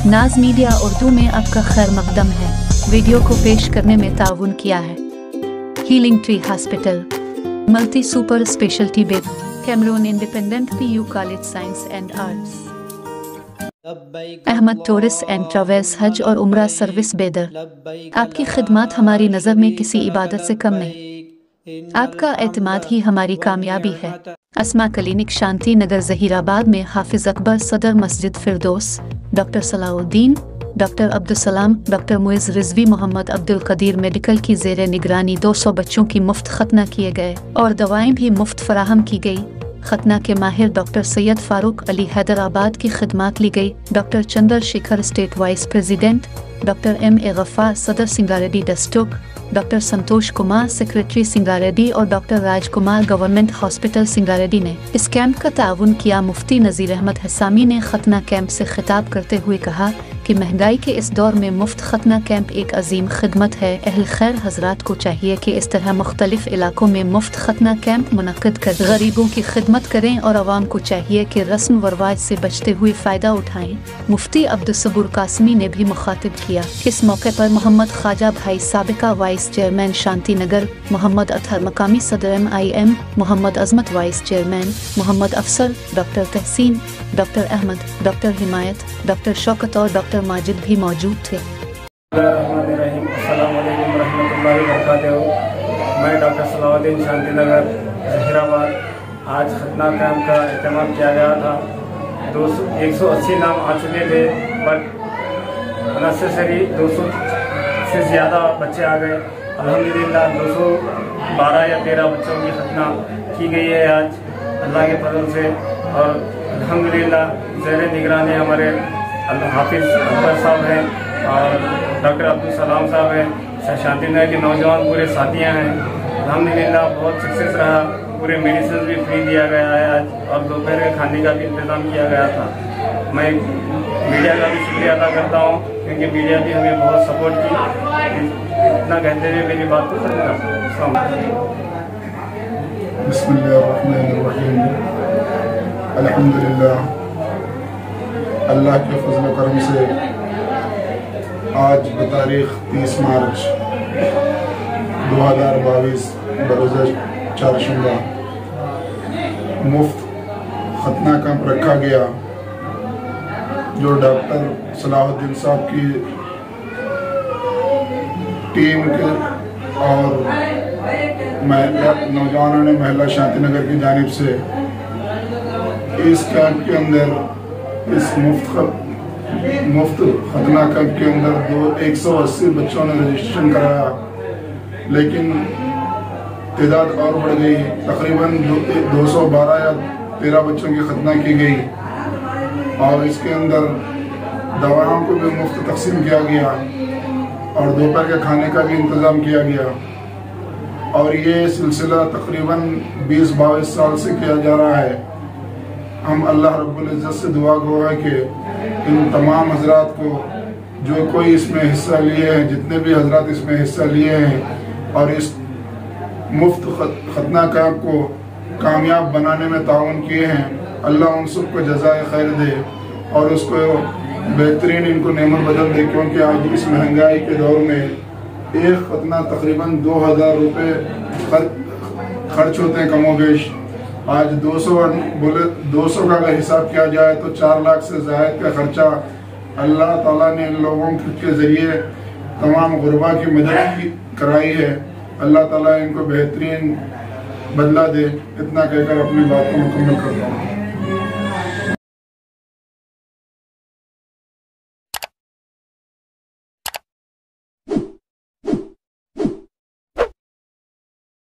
नाज मीडिया उर्दू में आपका खैर मकदम है। वीडियो को पेश करने में ताउन किया है healing tree hospital, multi super speciality bed, Cameroon independent PU college science and arts, Ahmed tourist and travels, हज और उम्रा सर्विस बेदर। आपकी खिदमत हमारी नज़र में किसी इबादत से कम नहीं। आपका एतमाद ही हमारी कामयाबी है। अस्मा क्लिनिक, शांति नगर, जहीराबाद में हाफिज अकबर सदर मस्जिद Firdaus, doctor Salahuddin, doctor Abdulsalam, doctor Muiz Rizvi, Mohammad Abdul Qadeer medical की ज़ेर निगरानी 200 बच्चों की मुफ्त खतना किए गए और दवाएं भी मुफ्त फराहम की गई। खतना के माहिर डॉक्टर सैयद फारूक अली हैदराबाद की खिदमत ली गई। Doctor Chandrashekar state vice president, doctor MA Ghaffar सदर Sangareddy district, doctor Santosh Kumar secretary Sangareddy और doctor Rajkumar government hospital Sangareddy ने इस कैंप का ताउन किया। मुफ्ती नज़ीर अहमद हसामी ने खतना कैंप से खिताब करते हुए कहा कि महंगाई के इस दौर में मुफ्त खतना कैंप एक अजीम खिदमत है। अहल खैर हजरात को चाहिए कि इस तरह मुख्तलिफ इलाकों में मुफ्त खतना कैंप मुनक्किद कर गरीबों की खिदमत करें और आवाम को चाहिए कि रस्म व रवाज से बचते हुए फ़ायदा उठाएं। मुफ्ती अब्दुल कासमी ने भी मुखातिब किया। इस मौके पर मोहम्मद ख्वाजा भाई साबिका वाइस चेयरमैन शांति नगर, मोहम्मद अतहर मकामी सदर MIM, मोहम्मद अजमत वाइस चेयरमैन, मोहम्मद अफसर, डॉक्टर तहसीन, डॉक्टर अहमद, डॉक्टर हिमायत, डॉक्टर शौकत और डॉक्टर माजिद भी मौजूद थे। मैं डॉक्टर सलाउद्दीन, शांति नगर, जहीराबाद। आज खतना कैंप का एहतमाम किया गया था। 180 नाम आ चुके थे, बट अननेसेसरी 200 से ज़्यादा बच्चे आ गए। अल्हम्दुलिल्लाह 212 या 13 बच्चों की खतना की गई है आज अल्लाह के फजल से। और अल्हम्दुलिल्लाह ज़ेर निगरानी हमारे हाफिज अकबर साहब हैं और डॉक्टर अब्दुल सलाम साहब हैं। शांति नगर के नौजवान पूरे साथियाँ हैं। अल्हम्दुलिल्लाह बहुत सक्सेस रहा। पूरे मेडिसिन भी फ्री दिया गया है आज, और दोपहर के खाने का भी इंतज़ाम किया गया था। मैं मीडिया का भी शुक्रिया अदा करता हूँ, क्योंकि मीडिया भी हमें बहुत सपोर्ट की। इतना कहते हुए मेरी बात को खत्म करता हूँ। बिस्मिल्लाहिर्रहमानिर्रहीम। अल्हम्दुलिल्लाह, अल्लाह के फजल करम से आज बतारीख 30 मार्च 2022 बरोज़ चारशंबा मुफ्त खतना कैंप रखा गया, जो डॉक्टर सलाहुद्दीन साहब की टीम के और नौजवानों ने महिला शांति नगर की जानिब से इस कैंप के अंदर इस मुफ्त खतना कैंप के अंदर 180 बच्चों ने रजिस्ट्रेशन कराया, लेकिन तादाद और बढ़ गई। तकरीबन 212 या 13 बच्चों की खतना की गई और इसके अंदर दवाओं को भी मुफ्त तकसीम किया गया और दोपहर के खाने का भी इंतज़ाम किया गया। और ये सिलसिला तकरीबन 20-22 साल से किया जा रहा है। हम अल्लाह रब्बुल इज़्ज़त से दुआ गो है कि इन तमाम हजरात को, जो कोई इसमें हिस्सा लिए हैं, जितने भी हजरात इसमें हिस्सा लिए हैं और इस मुफ्त खतना कैंप को कामयाब बनाने में ताउन किए हैं, अल्लाह उन सबको जज़ाए खैर दे और उसको बेहतरीन इनको नेमत बदल दे। क्योंकि आज इस महंगाई के दौर में एक खतना तकरीबन 2000 रुपये खर्च होते हैं कमोबेश। आज 200 का अगर हिसाब किया जाए तो 4 लाख से ज़ायद का खर्चा अल्लाह ताला ने इन लोगों के ज़रिए तमाम गुरबा की मदद कराई है। अल्लाह ताला इनको बेहतरीन बदला दे। इतना कहकर अपनी बात को मुकम्मल करता हूँ।